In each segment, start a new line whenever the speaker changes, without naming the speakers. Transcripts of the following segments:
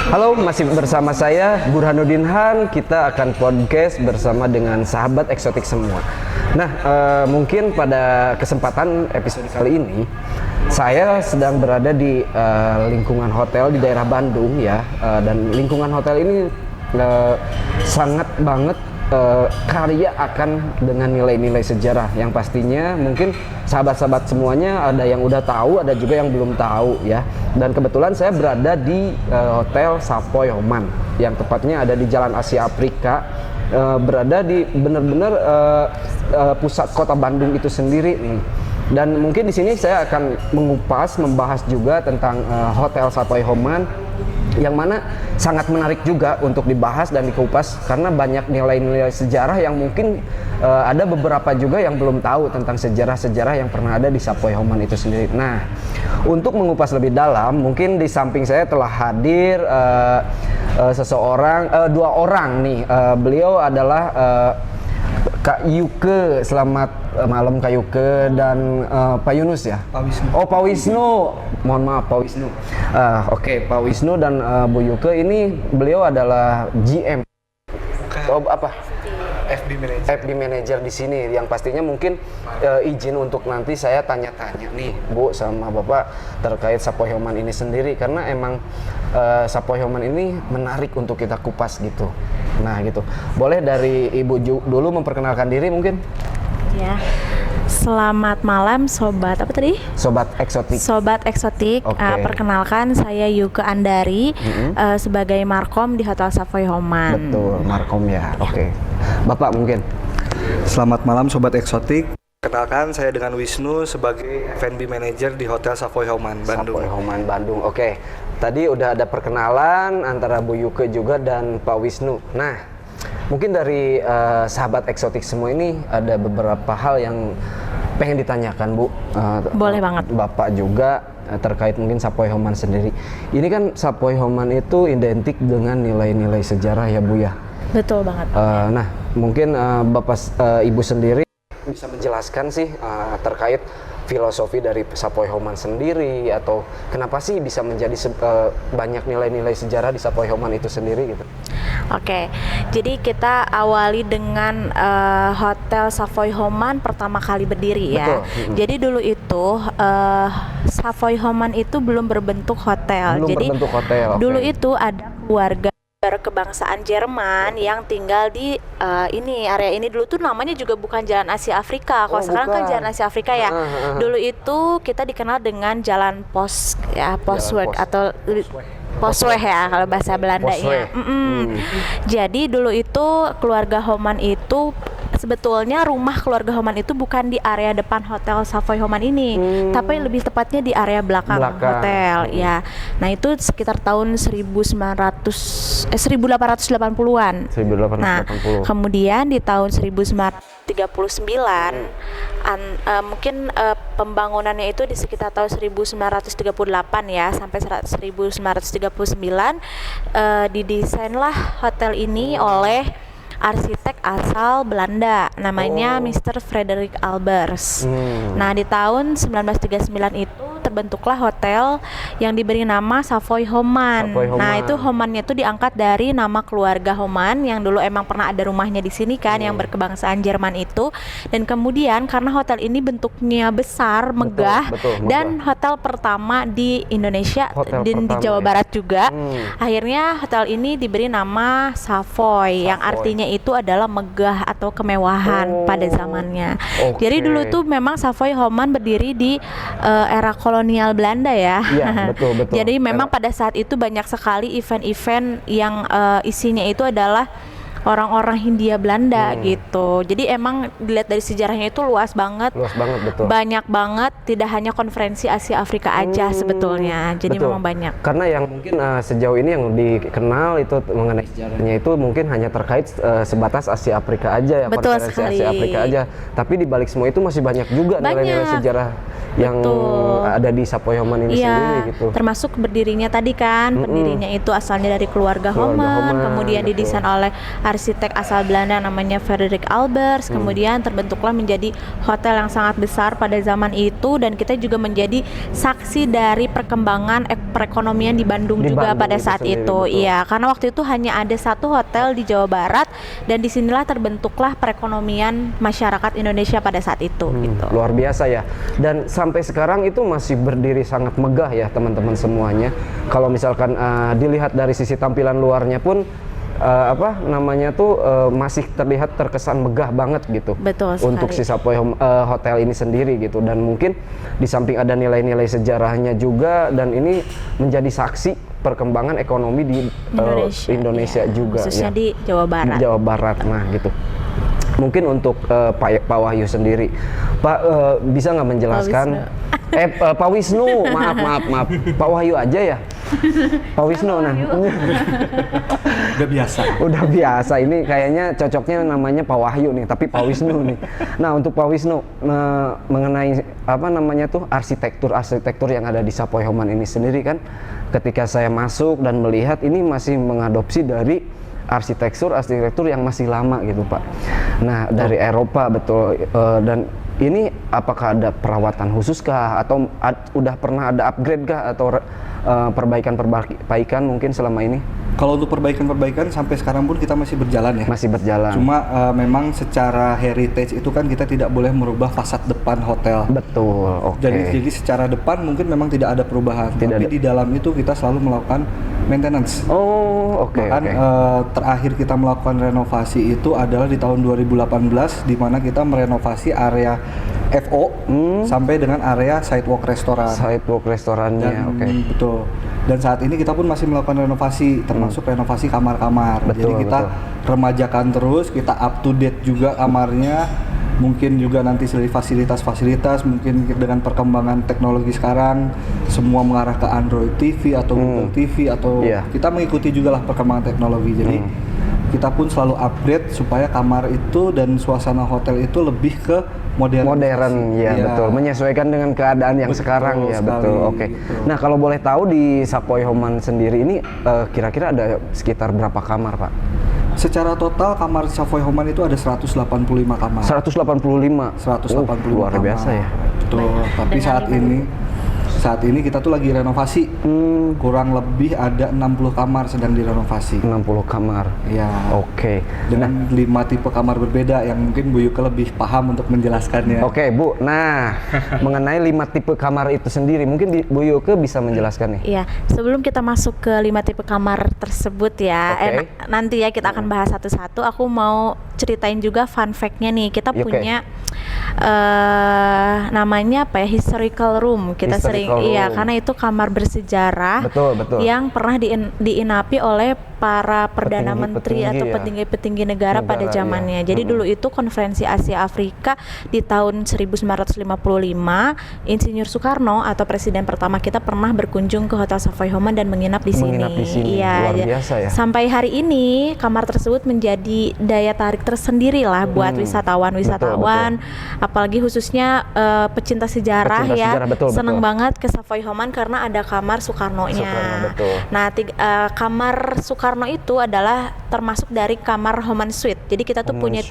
Halo, masih bersama saya Burhanuddin Han. Kita akan podcast bersama dengan sahabat eksotik semua. Nah, mungkin pada kesempatan episode kali ini saya sedang berada di lingkungan hotel di daerah Bandung ya, dan lingkungan hotel ini sangat banget karya akan dengan nilai-nilai sejarah yang pastinya mungkin sahabat-sahabat semuanya ada yang udah tahu, ada juga yang belum tahu ya. Dan kebetulan saya berada di Hotel Savoy Homan yang tepatnya ada di Jalan Asia Afrika, berada di benar-benar pusat kota Bandung itu sendiri nih. Dan mungkin di sini saya akan mengupas, membahas juga tentang Hotel Savoy Homan yang mana sangat menarik juga untuk dibahas dan dikupas karena banyak nilai-nilai sejarah yang mungkin ada beberapa juga yang belum tahu tentang sejarah-sejarah yang pernah ada di Savoy Homan itu sendiri. Nah, untuk mengupas lebih dalam, mungkin di samping saya telah hadir dua orang nih. Beliau adalah Kak Yuke. Selamat malam Kak Yuke, dan Pak Yunus ya?
Pak Wisnu.
Oh, Pak Wisnu. Mohon maaf Pak Wisnu. Oke, Pak Wisnu dan Bu Yuke ini beliau adalah GM. Oh, apa? FB Manager di sini, yang pastinya mungkin izin untuk nanti saya tanya-tanya nih Bu sama Bapak terkait Savoy Homan ini sendiri, karena emang Savoy Homan ini menarik untuk kita kupas gitu. Nah gitu, boleh dari Ibu dulu memperkenalkan diri mungkin?
Ya, selamat malam sobat apa tadi?
Sobat eksotik.
Sobat eksotik.
Okay.
Perkenalkan saya Yuke Andari sebagai Markom di Hotel Savoy Homan.
Betul, Markom ya. Oke. Bapak mungkin.
Selamat malam sobat eksotik. Kenalkan, saya dengan Wisnu sebagai F&B Manager di Hotel Savoy Homan Bandung.
Savoy Homan Bandung. Oke. Tadi udah ada perkenalan antara Bu Yuke juga dan Pak Wisnu. Nah, mungkin dari sahabat eksotik semua ini ada beberapa hal yang pengen ditanyakan Bu.
Boleh banget.
Bapak juga terkait mungkin Savoy Homan sendiri. Ini kan Savoy Homan itu identik dengan nilai-nilai sejarah ya Bu ya.
Betul banget.
Nah, mungkin Ibu sendiri bisa menjelaskan sih terkait filosofi dari Savoy Homan sendiri, atau kenapa sih bisa menjadi banyak nilai-nilai sejarah di Savoy Homan itu sendiri gitu.
Oke, jadi kita awali dengan Hotel Savoy Homan pertama kali berdiri ya.
Betul.
Jadi dulu itu Savoy Homan itu belum berbentuk hotel.
Belum
jadi
berbentuk hotel.
Dulu
Okay.
itu ada keluarga berkebangsaan Jerman yang tinggal di area ini. Dulu tuh namanya juga bukan Jalan Asia Afrika. Kalau sekarang kan Jalan Asia Afrika ya. Dulu itu kita dikenal dengan Jalan Pos ya, Posweg atau Posweg ya kalau bahasa Belandanya. Jadi dulu itu keluarga Homan itu sebetulnya rumah keluarga Homan itu bukan di area depan Hotel Savoy Homan ini, tapi lebih tepatnya di area belakang hotel ya. Nah, itu sekitar tahun 1880-an.
1880.
Nah, kemudian di tahun 1939 mungkin pembangunannya itu di sekitar tahun 1938 ya sampai 1939 didesainlah hotel ini oleh arsitek asal Belanda namanya Mr. Frederik Albers. Nah, di tahun 1939 itu terbentuklah hotel yang diberi nama Savoy Homan. Nah, itu Homannya itu diangkat dari nama keluarga Homan yang dulu emang pernah ada rumahnya di sini kan, yang berkebangsaan Jerman itu. Dan kemudian karena hotel ini bentuknya besar, megah, dan hotel pertama di Indonesia dan di Jawa Barat juga, akhirnya hotel ini diberi nama Savoy yang artinya itu adalah megah atau kemewahan pada zamannya. Jadi dulu tuh memang Savoy Homan berdiri di era kolonial Belanda ya.
Iya, betul.
Jadi memang pada saat itu banyak sekali event-event yang isinya itu adalah orang-orang Hindia Belanda gitu. Jadi emang dilihat dari sejarahnya itu luas banget.
Luas banget, betul.
Banyak banget, tidak hanya konferensi Asia Afrika aja sebetulnya. Jadi memang banyak.
Karena yang mungkin sejauh ini yang dikenal itu mengenai sejarahnya itu mungkin hanya terkait sebatas Asia Afrika aja ya,
Betul
konferensi
sekali.
Asia Afrika aja. Tapi di balik semua itu masih banyak juga nilai-nilai sejarah yang ada di Savoy Homan ini sendiri gitu.
Termasuk berdirinya tadi kan, pendirinya itu asalnya dari keluarga Homan, kemudian didesain oleh arsitek asal Belanda namanya Frederik Albers. Kemudian terbentuklah menjadi hotel yang sangat besar pada zaman itu, dan kita juga menjadi saksi dari perkembangan perekonomian di Bandung
Di
juga
Bandung
pada
itu
saat
sendiri,
itu.
betul.
Iya, karena waktu itu hanya ada satu hotel di Jawa Barat, dan disinilah terbentuklah perekonomian masyarakat Indonesia pada saat itu. Gitu.
Luar biasa ya. Dan sampai sekarang itu masih berdiri sangat megah ya teman-teman semuanya. Kalau misalkan dilihat dari sisi tampilan luarnya pun masih terlihat terkesan megah banget gitu.
Betul sekali.
Untuk si Savoy Hotel ini sendiri gitu, dan mungkin di samping ada nilai-nilai sejarahnya juga, dan ini menjadi saksi perkembangan ekonomi di Indonesia
ya,
juga
khususnya
ya.
di Jawa Barat.
Jawa Barat, nah gitu. Mungkin untuk Pak Wahyu sendiri, Pak bisa nggak menjelaskan? Pak Wisnu, maaf, Pak Wahyu aja ya. Pak Wisnu, nah.
Udah biasa.
Udah biasa, ini kayaknya cocoknya namanya Pak Wahyu nih, tapi Pak Wisnu nih. Nah, untuk Pak Wisnu mengenai arsitektur yang ada di Savoy Homan ini sendiri kan, ketika saya masuk dan melihat ini masih mengadopsi dari arsitektur yang masih lama gitu Pak. Nah, dari Eropa betul, dan ini apakah ada perawatan khusus kah, atau udah pernah ada upgrade kah, atau perbaikan mungkin selama ini?
Kalau untuk perbaikan sampai sekarang pun kita masih berjalan ya.
Masih berjalan.
Cuma memang secara heritage itu kan kita tidak boleh merubah fasad depan hotel.
Betul, oke.
Jadi secara depan mungkin memang tidak ada perubahan, tapi di dalam itu kita selalu melakukan maintenance.
Oh, oke.
Bahkan terakhir kita melakukan renovasi itu adalah di tahun 2018, di mana kita merenovasi area FO sampai dengan area sidewalk restoran.
Sidewalk restorannya, oke.
Betul. Dan saat ini kita pun masih melakukan renovasi, termasuk renovasi kamar-kamar.
Betul,
Jadi kita remajakan terus, kita up to date juga kamarnya. Mungkin juga nanti dari fasilitas-fasilitas, mungkin dengan perkembangan teknologi sekarang, semua mengarah ke Android TV atau Google TV, atau kita mengikuti juga lah perkembangan teknologi. Jadi kita pun selalu upgrade supaya kamar itu dan suasana hotel itu lebih ke modern ya,
betul, menyesuaikan dengan keadaan yang sekarang ya, betul. Oke. Nah, kalau boleh tahu di Savoy Homan sendiri ini kira-kira ada sekitar berapa kamar, Pak?
Secara total kamar Savoy Homan itu ada 185 kamar. 185
luar biasa ya.
Betul. Tapi saat ini kita tuh lagi renovasi. Kurang lebih ada 60 kamar sedang direnovasi.
60 kamar.
Ya.
Oke.
Dengan 5 tipe kamar berbeda yang mungkin Bu Yuke lebih paham untuk menjelaskannya.
Oke, Bu. Nah, mengenai 5 tipe kamar itu sendiri, mungkin Bu Yuke bisa menjelaskan nih.
Iya, sebelum kita masuk ke 5 tipe kamar tersebut ya, nanti ya kita akan bahas satu-satu. Aku mau ceritain juga fun fact-nya nih. Kita punya namanya apa ya, historical room. Kita karena itu kamar bersejarah yang pernah diinapi oleh para perdana menteri atau petinggi-petinggi negara pada zamannya. Jadi dulu itu konferensi Asia Afrika di tahun 1955, Insinyur Soekarno atau presiden pertama kita pernah berkunjung ke Hotel Savoy Homan dan menginap di sini. Iya,
luar biasa ya.
Sampai hari ini kamar tersebut menjadi daya tarik tersendiri lah buat wisatawan, apalagi khususnya pecinta sejarah seneng banget ke Savoy Homan karena ada kamar Soekarno-nya. Nah, kamar Soekarno itu adalah termasuk dari kamar Homan Suite. Jadi kita tuh punya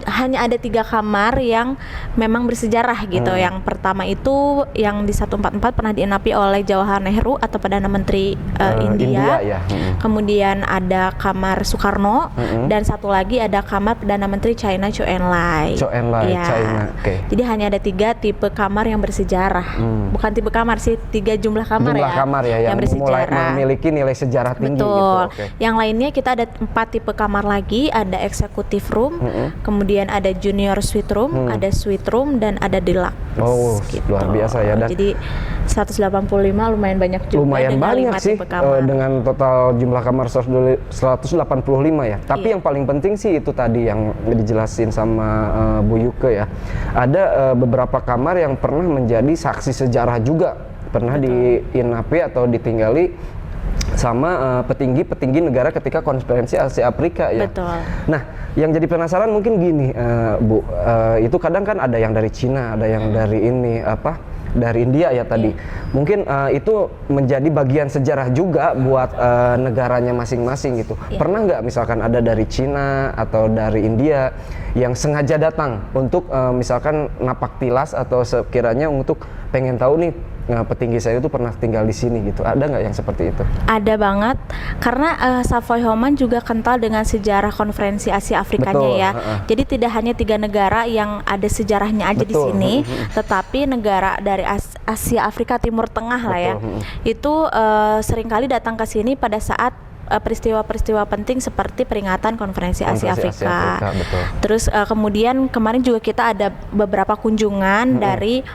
hanya ada 3 kamar yang memang bersejarah gitu. Yang pertama itu yang di 144 pernah diinapi oleh Jawaharlal Nehru atau Perdana Menteri India. Kemudian ada kamar Soekarno dan satu lagi ada kamar Perdana Menteri China Zhou Enlai.
China.
Jadi hanya ada 3 tipe kamar yang bersejarah. Bukan tipe kamar sih, 3 jumlah kamar
yang bersejarah, memiliki nilai sejarah tinggi.
Betul. Yang lainnya kita ada 4 tipe kamar lagi, ada executive room, kemudian ada junior suite room, ada suite room, dan ada deluxe.
Oh, luar biasa ya. Dan
jadi 185 lumayan banyak juga.
Lumayan banyak sih dengan total jumlah kamar 185 ya. Tapi yang paling penting sih itu tadi yang dijelasin sama Bu Yuke ya. Ada beberapa kamar yang pernah menjadi saksi sejarah juga, pernah diinapi atau ditinggali sama petinggi-petinggi negara ketika konferensi Asia Afrika ya.
Betul.
Nah, yang jadi penasaran mungkin gini, Bu, itu kadang kan ada yang dari Cina, ada yang dari dari India ya tadi. Mungkin itu menjadi bagian sejarah juga buat negaranya masing-masing gitu. Pernah nggak misalkan ada dari Cina atau dari India yang sengaja datang untuk misalkan napak tilas atau sekiranya untuk pengen tahu nih petinggi saya itu pernah tinggal di sini gitu. Ada nggak yang seperti itu?
Ada banget, karena Savoy Homan juga kental dengan sejarah konferensi Asia Afrikanya
Betul,
ya. Jadi tidak hanya 3 negara yang ada sejarahnya aja di
Betul,
sini, tetapi negara dari Asia Afrika Timur Tengah lah ya. Itu seringkali datang ke sini pada saat peristiwa-peristiwa penting seperti peringatan konferensi Asia Afrika.
Betul.
Terus kemudian kemarin juga kita ada beberapa kunjungan dari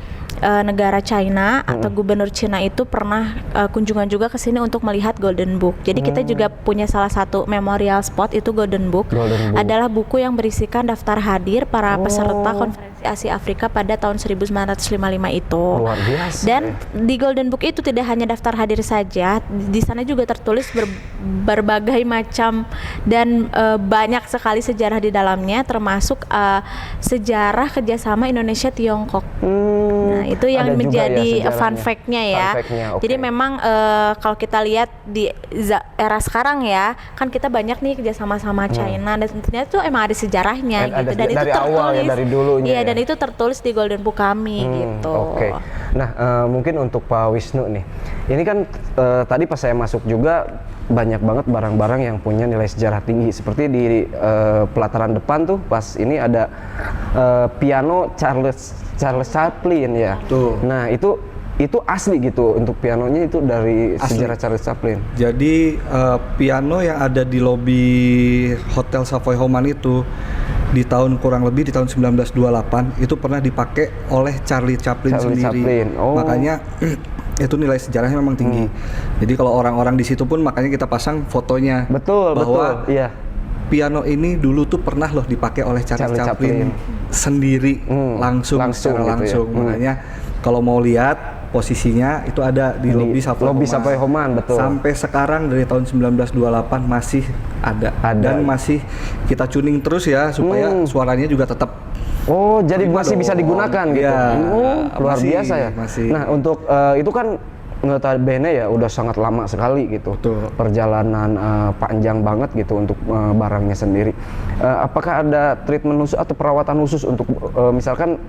negara China atau gubernur Cina itu pernah kunjungan juga ke sini untuk melihat Golden Book. Jadi kita juga punya salah satu memorial spot, itu Golden Book. Adalah buku yang berisikan daftar hadir para peserta konferensi Asia Afrika pada tahun 1955 itu.
Luar biasa.
Dan di Golden Book itu tidak hanya daftar hadir saja, di sana juga tertulis berbagai macam dan banyak sekali sejarah di dalamnya, termasuk sejarah kerjasama Indonesia Tiongkok. Nah, itu yang menjadi fun fact-nya ya.
Okay.
Jadi memang kalau kita lihat di era sekarang ya, kan kita banyak nih kerjasama sama China dan tentunya itu emang ada sejarahnya gitu. Dan itu
dari
tertulis
awal ya, dari dulunya.
Iya, dan itu tertulis di Golden Book kami gitu.
Oke. Nah, mungkin untuk Pak Wisnu nih. Ini kan tadi pas saya masuk juga banyak banget barang-barang yang punya nilai sejarah tinggi. Seperti di pelataran depan tuh pas ini ada piano Charles Chaplin ya.
Tuh.
Nah, itu asli gitu untuk pianonya itu dari sejarah Charles Chaplin.
Jadi piano yang ada di lobi Hotel Savoy Homan itu di tahun kurang lebih di tahun 1928 itu pernah dipakai oleh Charlie Chaplin sendiri. Makanya itu nilai sejarahnya memang tinggi. Jadi kalau orang-orang di situ pun makanya kita pasang fotonya.
Betul,
bahwa
iya.
Piano ini dulu tuh pernah loh dipakai oleh Charlie Chaplin sendiri langsung
gitu
langsung.
Ya.
Makanya kalau mau lihat posisinya itu ada di lobi
Savoy Homan, betul.
Sampai sekarang dari tahun 1928 masih ada. Dan masih kita tuning terus ya supaya suaranya juga tetap.
Oh, jadi masih bisa digunakan gitu.
Ya,
luar biasa ya.
Masih.
Nah, untuk itu kan notabene ya udah sangat lama sekali gitu.
Betul.
Perjalanan panjang banget gitu untuk barangnya sendiri. Apakah ada treatment khusus atau perawatan khusus untuk misalkan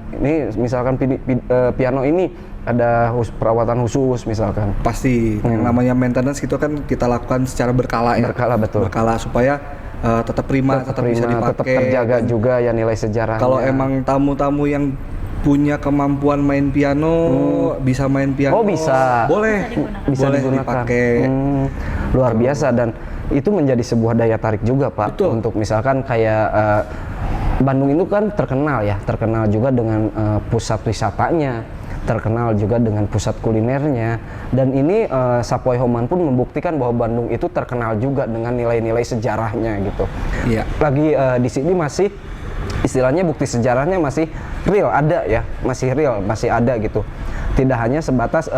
piano ini ada perawatan khusus misalkan?
Pasti. Yang namanya maintenance itu kan kita lakukan secara berkala ya. Berkala supaya tetap prima, tetap bisa dipakai.
Tetap terjaga juga ya nilai sejarahnya.
Kalau emang tamu-tamu yang punya kemampuan main piano, bisa main piano.
Oh, bisa.
Boleh digunakan.
Dipakai. Luar biasa, dan itu menjadi sebuah daya tarik juga, Pak.
Betul.
Untuk misalkan kayak Bandung itu kan terkenal juga dengan pusat wisatanya, terkenal juga dengan pusat kulinernya, dan ini Savoy Homan pun membuktikan bahwa Bandung itu terkenal juga dengan nilai-nilai sejarahnya gitu.
Iya.
Lagi di sini masih istilahnya bukti sejarahnya masih real, ada ya, masih real, masih ada gitu. Tidak hanya sebatas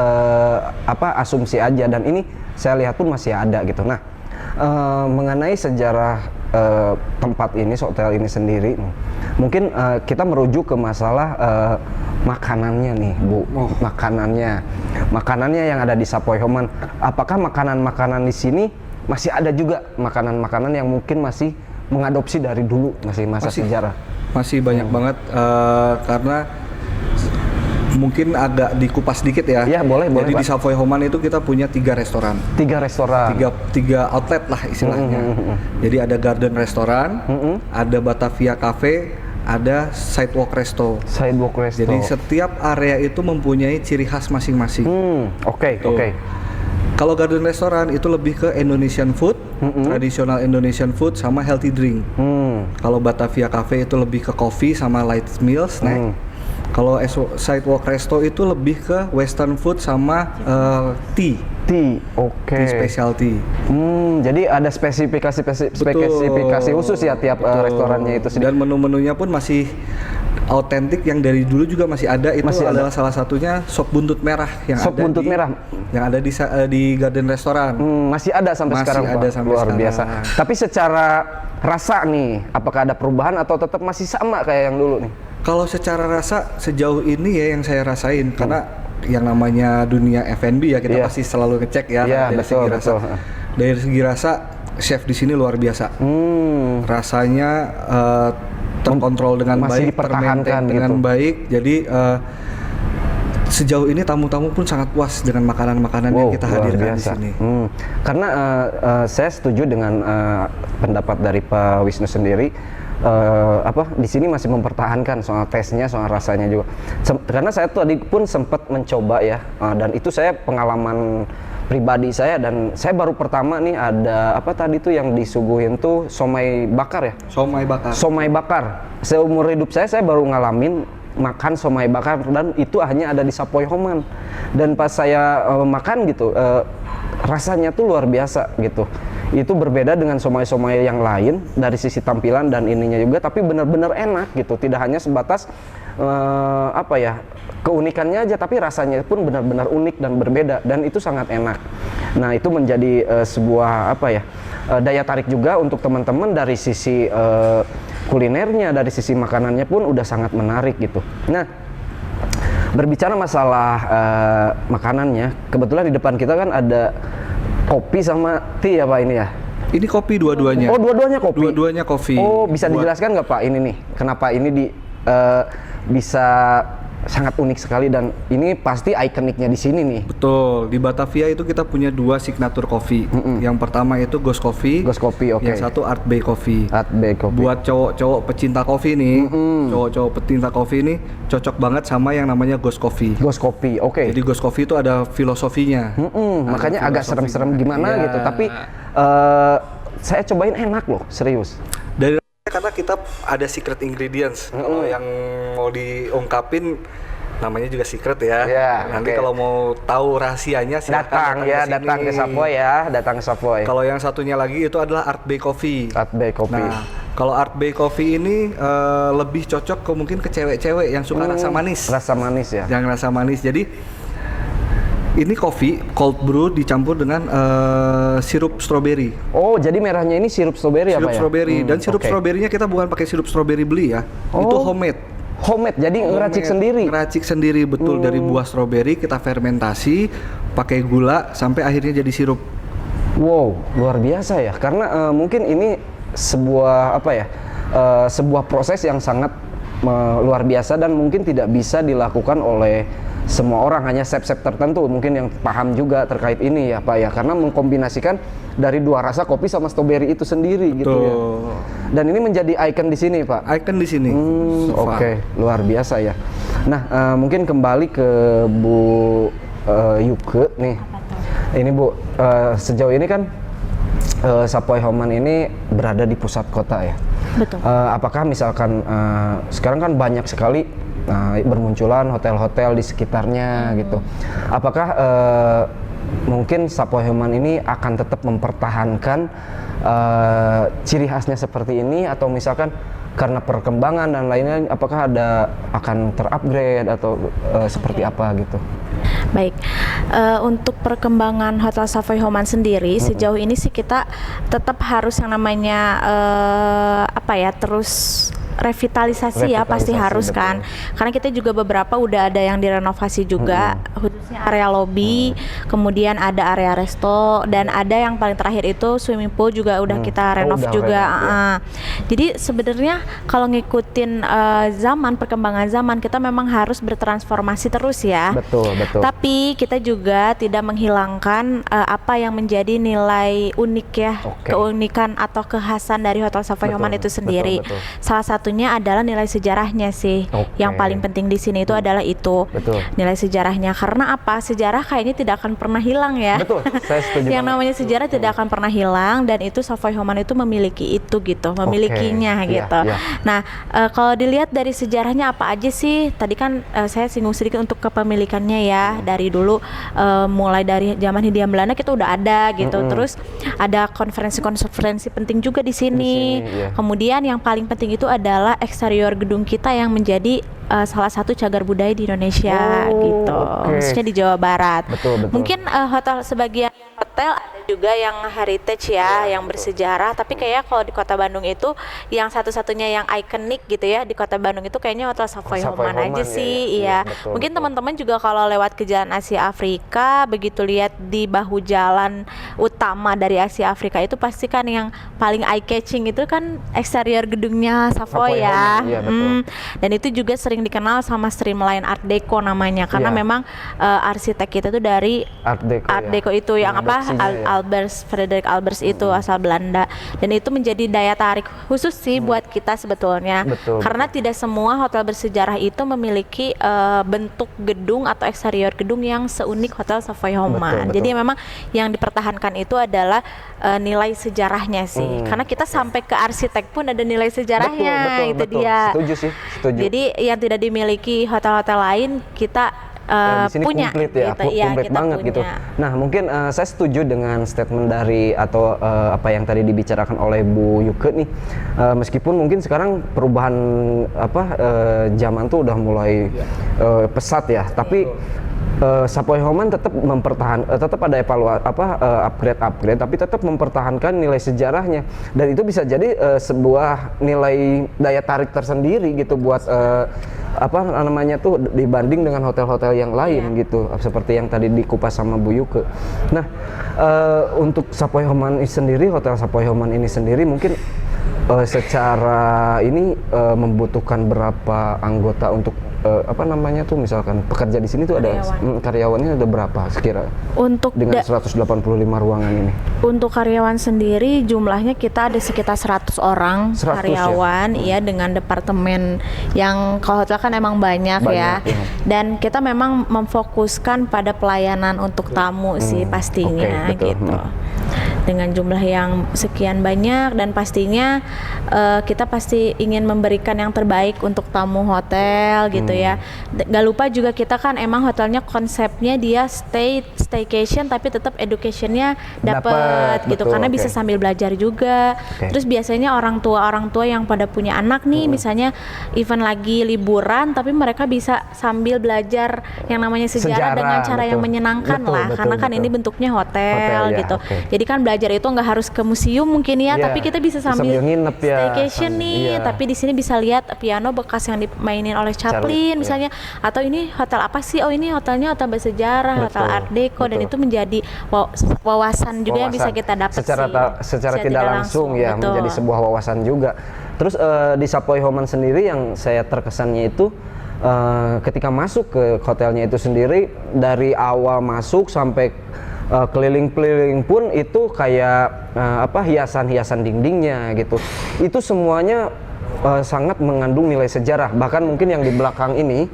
asumsi aja, dan ini saya lihat pun masih ada gitu. Nah, mengenai sejarah tempat ini, hotel ini sendiri, mungkin kita merujuk ke masalah makanannya nih, Bu. Makanannya yang ada di Savoy Homan. Apakah makanan-makanan di sini masih ada juga makanan-makanan yang mungkin masih mengadopsi dari dulu, masih masa sejarah?
Masih banyak banget, karena mungkin agak dikupas dikit ya.
Ya, boleh.
Jadi
Pak.
di Savoy Homan itu kita punya 3 restoran.
3 restoran.
Tiga outlet lah istilahnya. Jadi ada Garden Restoran, ada Batavia Cafe, ada Sidewalk Resto. Jadi setiap area itu mempunyai ciri khas masing-masing.
Oke.
Kalau Garden Restoran itu lebih ke Indonesian food, tradisional Indonesian food sama healthy drink. Kalau Batavia Cafe itu lebih ke coffee sama light meal, snack. Kalau Sidewalk Resto itu lebih ke western food sama tea. Tea specialty.
Jadi ada spesifikasi khusus ya tiap restorannya itu sendiri.
Dan menu-menunya pun masih autentik, yang dari dulu juga masih ada. Itu adalah salah satunya sop buntut merah yang ada di Garden Restoran.
Masih ada sampai sekarang, Pak. Luar biasa. Tapi secara rasa nih, apakah ada perubahan atau tetap masih sama kayak yang dulu nih?
Kalau secara rasa sejauh ini ya yang saya rasain, karena yang namanya dunia F&B ya, kita
Iya.
pasti selalu ngecek ya.
Iya,
dari
betul,
segi rasa.
betul.
Dari segi rasa, chef di sini luar biasa. Rasanya terkontrol dengan
Masih
baik,
dipertahankan
termaintain dengan
gitu.
baik. Jadi sejauh ini tamu-tamu pun sangat puas dengan makanan-makanan yang kita
luar
hadirkan di
biasa.
sini.
Karena saya setuju dengan pendapat dari Pak Wisnu sendiri. Di sini masih mempertahankan soal tesnya, soal rasanya juga. Karena saya tadi pun sempat mencoba ya, dan itu saya pengalaman pribadi saya, dan saya baru pertama nih ada apa tadi tuh yang disuguhin tuh somai bakar ya.
Somai bakar.
Somai bakar. Seumur hidup saya baru ngalamin makan somai bakar, dan itu hanya ada di Sapoy Homan. Dan pas saya makan gitu, rasanya tuh luar biasa gitu. Itu berbeda dengan somai-somai yang lain dari sisi tampilan dan ininya juga, tapi benar-benar enak gitu. Tidak hanya sebatas keunikannya aja, tapi rasanya pun benar-benar unik dan berbeda, dan itu sangat enak. Nah, itu menjadi sebuah daya tarik juga untuk teman-teman dari sisi kulinernya, dari sisi makanannya pun udah sangat menarik gitu. Nah, berbicara masalah makanannya, kebetulan di depan kita kan ada kopi sama teh ya Pak ini ya?
Ini kopi dua-duanya.
Oh, dua-duanya kopi?
Dua-duanya kopi.
Oh, bisa dijelaskan nggak Pak ini nih, kenapa ini bisa sangat unik sekali, dan ini pasti ikoniknya di sini nih.
Betul, di Batavia itu kita punya 2 signature coffee. Yang pertama itu Ghost Coffee.
Ghost Coffee, oke.
Yang satu Art Bay Coffee.
Art Bay Coffee.
Buat cowok-cowok pecinta kopi nih, cowok-cowok pecinta kopi nih cocok banget sama yang namanya Ghost Coffee.
Ghost Coffee, oke.
Jadi Ghost Coffee itu ada filosofinya.
Makanya agak serem-serem gimana
Iya.
gitu, tapi saya cobain enak loh, serius.
Dari karena kita ada secret ingredients. Kalau yang mau diungkapin namanya juga secret ya.
Ya,
Nanti
oke.
kalau mau tahu rahasianya silakan
datang ke Sapoy ya, datang ke Sapoy.
Kalau yang satunya lagi itu adalah Art Bay Coffee.
Art Bay Coffee.
Nah, kalau Art Bay Coffee ini lebih cocok mungkin ke cewek-cewek yang suka rasa manis.
Rasa manis ya.
Yang rasa manis. Jadi ini kopi cold brew dicampur dengan sirup strawberry.
Oh, jadi merahnya ini sirup stroberi
Sirup
apa ya?
strawberry, dan sirup
oke.
stroberinya kita bukan pakai sirup strawberry beli ya. Itu
Oh.
homemade.
Homemade, jadi ngeracik sendiri.
Ngeracik sendiri, betul. Dari buah stroberi kita fermentasi pakai gula sampai akhirnya jadi sirup.
Wow, luar biasa ya. Karena mungkin ini sebuah sebuah proses yang sangat luar biasa, dan mungkin tidak bisa dilakukan oleh semua orang, hanya chef-chef tertentu mungkin yang paham juga terkait ini ya Pak ya, karena mengkombinasikan dari 2 rasa kopi sama stroberi itu sendiri gitu ya. Dan ini menjadi ikon di sini Pak.
Icon di sini. So far.
Oke, luar biasa ya. Nah, mungkin kembali ke Bu Yuke nih. Ini Bu, sejauh ini kan Sapoy Homan ini berada di pusat kota ya.
Betul.
Apakah misalkan sekarang kan banyak sekali bermunculan hotel-hotel di sekitarnya gitu. Apakah mungkin Sapoy Homan ini akan tetap mempertahankan ciri khasnya seperti ini, atau misalkan karena perkembangan dan lainnya, apakah akan terupgrade atau seperti apa gitu?
Baik, untuk perkembangan Hotel Savoy Homan sendiri sejauh ini sih kita tetap harus yang namanya terus revitalisasi ya, pasti harus
betul.
kan, karena kita juga beberapa udah ada yang direnovasi juga, khususnya area lobby, kemudian ada area resto, dan ada yang paling terakhir itu swimming pool juga udah kita renov
udah
juga.
renov, ya.
Jadi sebenarnya kalau ngikutin perkembangan zaman, kita memang harus bertransformasi terus ya.
Betul.
Tapi kita juga tidak menghilangkan apa yang menjadi nilai unik ya,
Oke.
keunikan atau kekhasan dari Hotel Savoy
Betul,
Homan itu sendiri.
betul.
Salah satunya adalah nilai sejarahnya sih.
Oke.
Yang paling penting di sini itu adalah itu.
Betul.
Nilai sejarahnya, karena apa? Sejarah kayaknya tidak akan pernah hilang ya.
Betul, saya setuju
Yang
banget.
namanya sejarah tidak akan pernah hilang, dan itu Savoy Homan itu memiliki itu gitu, memilikinya
Iya,
gitu.
iya.
Nah, kalau dilihat dari sejarahnya apa aja sih? Tadi kan saya singgung sedikit untuk kepemilikannya ya. Dari dulu mulai dari zaman Hindia Belanda kita udah ada gitu. Terus ada konferensi-konferensi penting juga di sini.
iya.
Kemudian yang paling penting itu adalah eksterior gedung kita yang menjadi salah satu cagar budaya di Indonesia
Oh,
gitu.
oke.
Khususnya di Jawa Barat.
Betul.
Mungkin sebagian hotel ada juga yang heritage ya, yang bersejarah. Tapi kayak kalau di Kota Bandung itu yang satu-satunya yang ikonik gitu ya di Kota Bandung itu kayaknya Hotel Savoy
Savoy
Homan aja
Homan,
sih.
iya.
Iya.
Betul,
Mungkin
betul.
teman-teman juga kalau lewat ke Jalan Asia Afrika begitu lihat di bahu jalan utama dari Asia Afrika itu pasti kan yang paling eye catching itu kan eksterior gedungnya
Savoy
Savoy ya.
Homan, iya, betul.
Dan itu juga sering dikenal sama streamline Art Deco namanya karena
Iya.
memang arsitek kita tuh dari
Art Deco,
Art
ya.
Deco itu yang apa
Mengadopsinya, ya.
Frederick Albers itu asal Belanda, dan itu menjadi daya tarik khusus sih buat kita sebetulnya.
Betul,
Karena tidak semua hotel bersejarah itu memiliki bentuk gedung atau eksterior gedung yang seunik Hotel Savoy Homan.
Betul,
Jadi
betul.
memang yang dipertahankan itu adalah nilai sejarahnya sih. Karena kita sampai ke arsitek pun ada nilai sejarahnya, itu
betul.
dia.
Setuju sih, setuju.
Jadi yang tidak dimiliki hotel-hotel lain kita
Di sini
punya
komplit ya,
gitu. Iya,
komplit
kita
banget
punya.
gitu. Nah, mungkin saya setuju dengan statement dari atau apa yang tadi dibicarakan oleh Bu Yuke nih. Meskipun mungkin sekarang perubahan zaman tuh udah mulai pesat ya, tapi Savoy Homan tetap tetap ada upgrade, tapi tetap mempertahankan nilai sejarahnya, dan itu bisa jadi sebuah nilai daya tarik tersendiri gitu buat dibanding dengan hotel-hotel yang lain gitu, seperti yang tadi dikupas sama Bu Yuke. Nah, untuk Savoy Homan ini sendiri, Hotel Savoy Homan ini sendiri mungkin secara ini membutuhkan berapa anggota untuk misalkan pekerja di sini tuh ada karyawannya ada berapa sekira
Untuk
dengan 185 ruangan ini?
Untuk karyawan sendiri jumlahnya kita ada sekitar 100 orang
100
karyawan ya, dengan departemen yang kalau hotel kan emang banyak ya.
Banyak, ya.
Dan kita memang memfokuskan pada pelayanan untuk tamu sih pastinya
oke, betul.
gitu. Dengan jumlah yang sekian banyak, dan pastinya kita pasti ingin memberikan yang terbaik untuk tamu hotel gitu ya. Gak lupa juga kita kan emang hotelnya konsepnya dia staycation tapi tetap educationnya dapat gitu,
betul,
karena bisa sambil belajar juga.
Oke.
Terus biasanya orang tua yang pada punya anak nih misalnya event lagi liburan tapi mereka bisa sambil belajar yang namanya sejarah dengan cara yang
betul.
menyenangkan
Betul,
lah,
betul,
karena kan
betul.
ini bentuknya hotel
Hotel, ya,
gitu.
oke.
Jadi kan belajar itu nggak harus ke museum mungkin ya,
Iya,
tapi kita bisa sambil
nginep ya,
staycation nih.
iya.
Tapi di sini bisa lihat piano bekas yang dimainin oleh Chaplin
iya.
misalnya, atau ini hotel apa sih? Oh ini hotelnya hotel bersejarah, hotel
Betul,
Art Deco, dan
betul.
itu menjadi wawasan juga yang bisa kita dapat
secara tidak langsung ya,
betul.
menjadi sebuah wawasan juga. Terus di Savoy Homan sendiri yang saya terkesannya itu ketika masuk ke hotelnya itu sendiri, dari awal masuk sampai keliling-keliling pun itu kayak hiasan-hiasan dindingnya gitu. Itu semuanya sangat mengandung nilai sejarah. Bahkan mungkin yang di belakang ini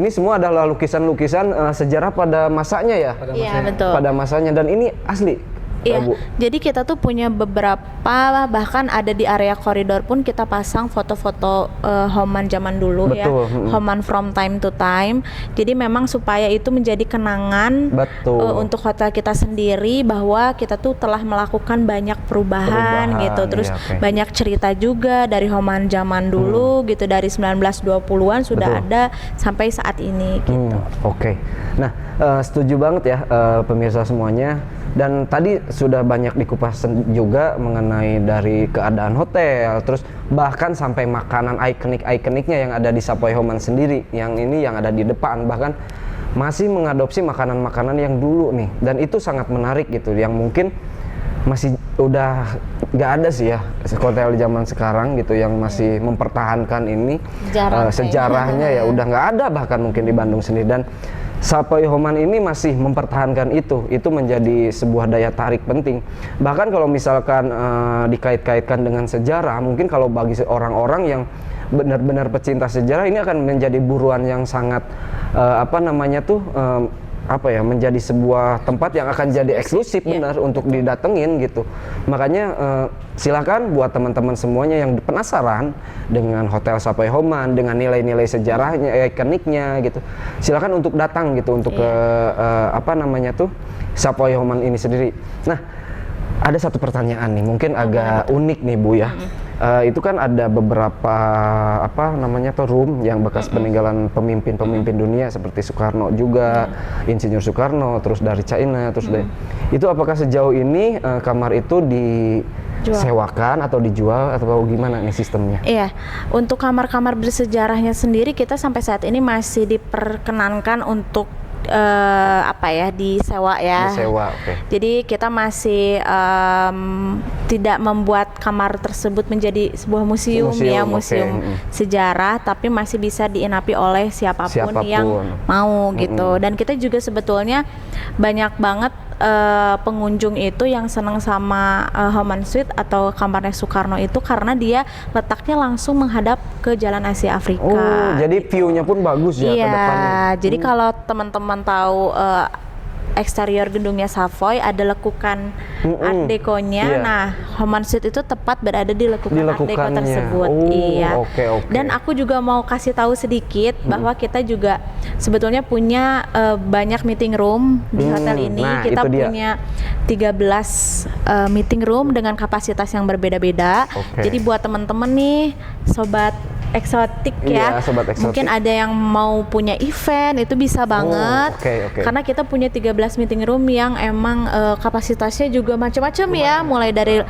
semua adalah lukisan-lukisan sejarah pada masanya ya.
Iya, betul.
Pada masanya, dan ini asli.
Iya,
Bu.
jadi kita tuh punya beberapa, bahkan ada di area koridor pun kita pasang foto-foto Homan zaman dulu.
Betul,
Ya, Homan from time to time. Jadi memang supaya itu menjadi kenangan
Betul.
untuk hotel kita sendiri, bahwa kita tuh telah melakukan banyak perubahan gitu. Terus
iya, oke.
banyak cerita juga dari Homan zaman dulu gitu, dari 1920-an sudah
Betul.
ada sampai saat ini gitu.
Oke. Nah, setuju banget ya pemirsa semuanya. Dan tadi sudah banyak dikupas juga mengenai dari keadaan hotel, terus bahkan sampai makanan ikoniknya yang ada di Savoy Homan sendiri. Yang ini yang ada di depan, bahkan masih mengadopsi makanan-makanan yang dulu nih. Dan itu sangat menarik gitu, yang mungkin masih udah nggak ada sih ya hotel di zaman sekarang gitu yang masih mempertahankan ini sejarahnya ya, udah nggak ada bahkan mungkin di Bandung sendiri. Dan Savoy Homan ini masih mempertahankan itu menjadi sebuah daya tarik penting. Bahkan kalau misalkan dikait-kaitkan dengan sejarah, mungkin kalau bagi orang-orang yang benar-benar pecinta sejarah, ini akan menjadi buruan yang sangat menjadi sebuah tempat yang akan jadi eksklusif benar untuk didatengin gitu. Makanya silakan buat teman-teman semuanya yang penasaran dengan Hotel Savoy Homan, dengan nilai-nilai sejarahnya, ikoniknya gitu, silakan untuk datang gitu untuk ke Savoy Homan ini sendiri. Nah, ada satu pertanyaan nih, mungkin agak unik nih Bu ya. Itu kan ada beberapa apa namanya tuh room yang bekas peninggalan pemimpin-pemimpin dunia seperti Soekarno juga, Insinyur Soekarno, terus dari China, terus itu apakah sejauh ini kamar itu disewakan atau dijual atau gimana nih sistemnya?
Iya, untuk kamar-kamar bersejarahnya sendiri kita sampai saat ini masih diperkenankan untuk disewa ya.
Disewa, oke.
Jadi kita masih tidak membuat kamar tersebut menjadi sebuah museum sejarah, tapi masih bisa diinapi oleh siapapun yang mau gitu. Dan kita juga sebetulnya banyak banget pengunjung itu yang senang sama Homan Suite atau kamarnya Soekarno itu karena dia letaknya langsung menghadap ke Jalan Asia Afrika.
Oh, jadi view-nya pun bagus ya ke depannya.
Iya, jadi kalau teman-teman tahu eksterior gedungnya Savoy ada lekukan Art Deco-nya. Nah, Homan Suite itu tepat berada di lekukan Art Deco tersebut. Iya. Dan aku juga mau kasih tahu sedikit bahwa kita juga sebetulnya punya banyak meeting room di hotel ini.
Nah,
kita punya 13 meeting room dengan kapasitas yang berbeda-beda. Jadi buat teman-teman nih, sobat eksotik ya,
sobat eksotik.
Mungkin ada yang mau punya event itu bisa banget. Karena kita punya 13 meeting room yang emang kapasitasnya juga macam-macam ya, mulai dari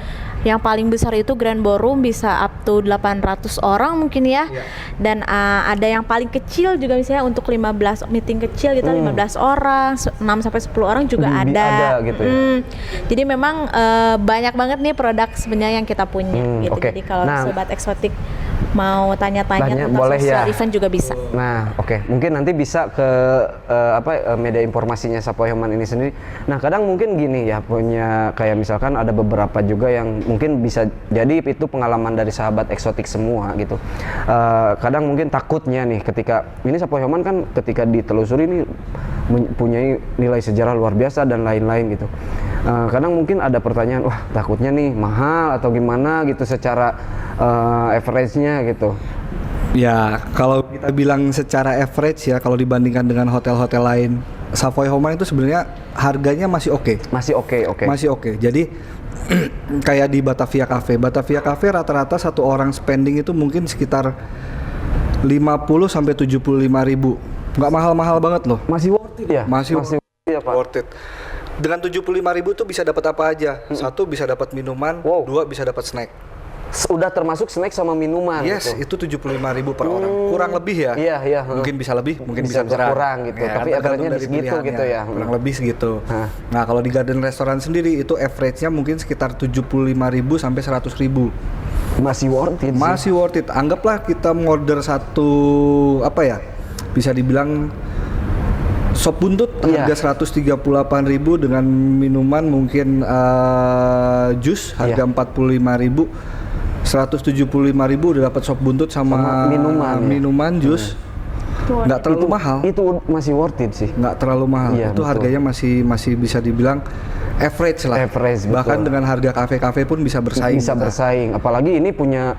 yang paling besar itu Grand Ballroom bisa up to 800 orang mungkin ya. Dan ada yang paling kecil juga misalnya untuk 15 meeting kecil gitu, 15 orang, 6 sampai 10 orang juga ada
gitu ya.
Jadi memang banyak banget nih produk sebenarnya yang kita punya gitu. Jadi kalau sobat eksotik mau tanya-tanya tentang
boleh
sosial
ya.
event juga bisa.
Nah, mungkin nanti bisa ke media informasinya Savoy Homan ini sendiri. Nah, kadang mungkin gini ya, punya kayak misalkan ada beberapa juga yang mungkin bisa jadi itu pengalaman dari sahabat eksotik semua gitu. Kadang mungkin takutnya nih ketika ini Savoy Homan kan ketika ditelusuri ini mempunyai nilai sejarah luar biasa dan lain-lain gitu. Kadang mungkin ada pertanyaan, wah takutnya nih mahal atau gimana gitu secara average-nya gitu.
Ya, kalau kita bilang secara average ya, kalau dibandingkan dengan hotel-hotel lain, Savoy Homan itu sebenarnya harganya masih oke.
Masih oke.
Jadi kayak di Batavia Cafe. Batavia Cafe rata-rata satu orang spending itu mungkin sekitar 50 sampai 75 ribu. Nggak mahal-mahal banget loh.
Masih worth it ya?
Masih
worth it.
Dengan 75 ribu tuh bisa dapat apa aja? Satu bisa dapat minuman, dua bisa dapat snack.
Udah termasuk snack sama minuman.
Yes,
gitu.
itu 75.000 per orang. Kurang lebih ya.
Iya.
Mungkin bisa lebih, mungkin bisa
kurang gitu.
Ya,
tapi average-nya di segitu gitu ya.
Kurang lebih segitu. Nah, kalau di Garden Restoran sendiri itu average-nya mungkin sekitar 75.000 sampai 100.000.
Masih worth it.
Masih worth it. Anggaplah kita order satu bisa dibilang sop buntut harga 138.000 dengan minuman mungkin jus harga 45.000. 175.000 udah dapat sop buntut sama minuman jus. Nggak terlalu mahal.
Itu masih worth it sih.
Nggak terlalu mahal. Itu harganya masih bisa dibilang average lah. Bahkan dengan harga kafe-kafe pun bisa bersaing.
Bersaing. Apalagi ini punya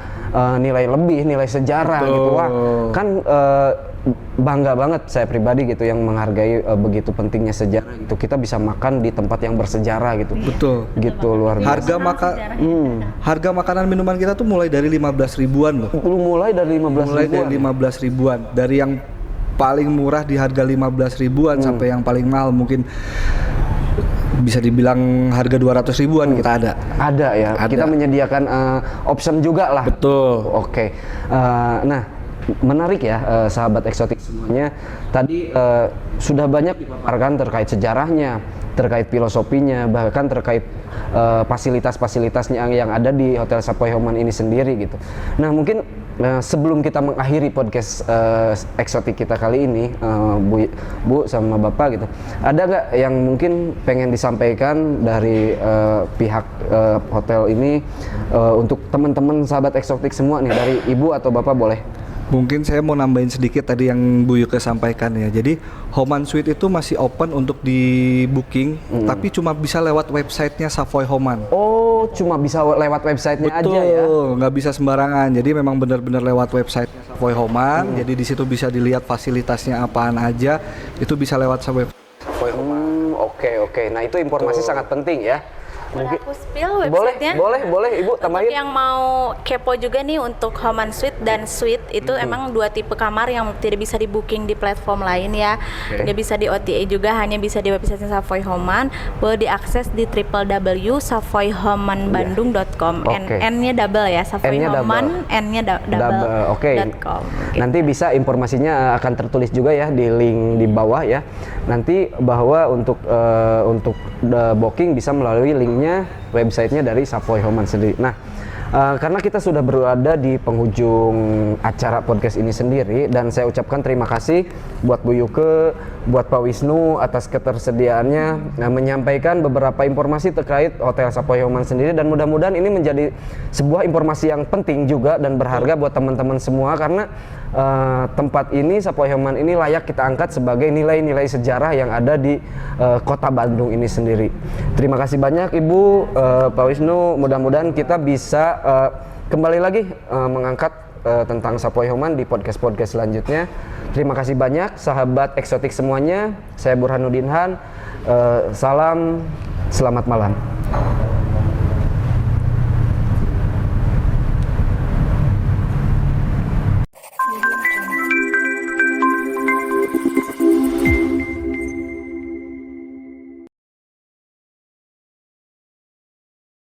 nilai lebih, nilai sejarah gitu. Wah, kan bangga banget saya pribadi gitu yang menghargai begitu pentingnya sejarah gitu. Kita bisa makan di tempat yang bersejarah gitu.
Betul.
Gitu luar biasa.
Harga makanan minuman kita tuh mulai dari 15 ribuan loh.
Mulai dari
15 ribuan. Dari yang paling murah di harga 15 ribuan sampai yang paling mahal mungkin bisa dibilang harga 200 ribuan kita ada.
Ada ya. Kita menyediakan option juga lah.
Betul.
Nah, menarik ya sahabat eksotik semuanya. Tadi sudah banyak dipaparkan terkait sejarahnya, terkait filosofinya, bahkan terkait fasilitas-fasilitasnya yang ada di Hotel Savoy Homan ini sendiri gitu. Nah, mungkin sebelum kita mengakhiri podcast eksotik kita kali ini, Bu sama Bapak gitu, ada nggak yang mungkin pengen disampaikan dari pihak hotel ini untuk teman-teman sahabat eksotik semua nih, dari Ibu atau Bapak boleh?
Mungkin saya mau nambahin sedikit tadi yang Bu Yuke sampaikan ya. Jadi Homan Suite itu masih open untuk di booking, tapi cuma bisa lewat websitenya Savoy Homan.
Oh, cuma bisa lewat websitenya aja ya?
Betul, nggak bisa sembarangan. Jadi memang benar-benar lewat website Savoy Homan. Jadi di situ bisa dilihat fasilitasnya apaan aja. Itu bisa lewat Savoy Homan.
Oke. Nah itu informasi sangat penting ya. Mungkin
aku spill
boleh,
websitenya.
boleh Ibu
Untuk
tambahin.
yang mau kepo juga nih untuk Home Suite dan Suite itu emang dua tipe kamar yang tidak bisa di booking di platform lain ya.
Oke.
Tidak bisa di OTA juga, hanya bisa di website Savoy Homan. Boleh diakses di www.savoyhomanbandung.com.
Oke.
N-nya double ya, Savoy
N-nya
Homan, N-nya double.
Oke.
.com, gitu.
Nanti bisa informasinya akan tertulis juga ya di link di bawah ya. Nanti bahwa untuk booking bisa melalui linknya websitenya dari Savoy Homan sendiri. Nah, karena kita sudah berada di penghujung acara podcast ini sendiri dan saya ucapkan terima kasih buat Bu Yuke, buat Pak Wisnu atas ketersediaannya menyampaikan beberapa informasi terkait Hotel Savoy Homan sendiri, dan mudah-mudahan ini menjadi sebuah informasi yang penting juga dan berharga buat teman-teman semua, karena tempat ini Savoy Homan ini layak kita angkat sebagai nilai-nilai sejarah yang ada di kota Bandung ini sendiri. Terima kasih banyak Ibu, Pak Wisnu, mudah-mudahan kita bisa kembali lagi mengangkat tentang Savoy Homan di podcast-podcast selanjutnya. Terima kasih banyak sahabat eksotik semuanya. Saya Burhanuddin Han. Salam, selamat malam.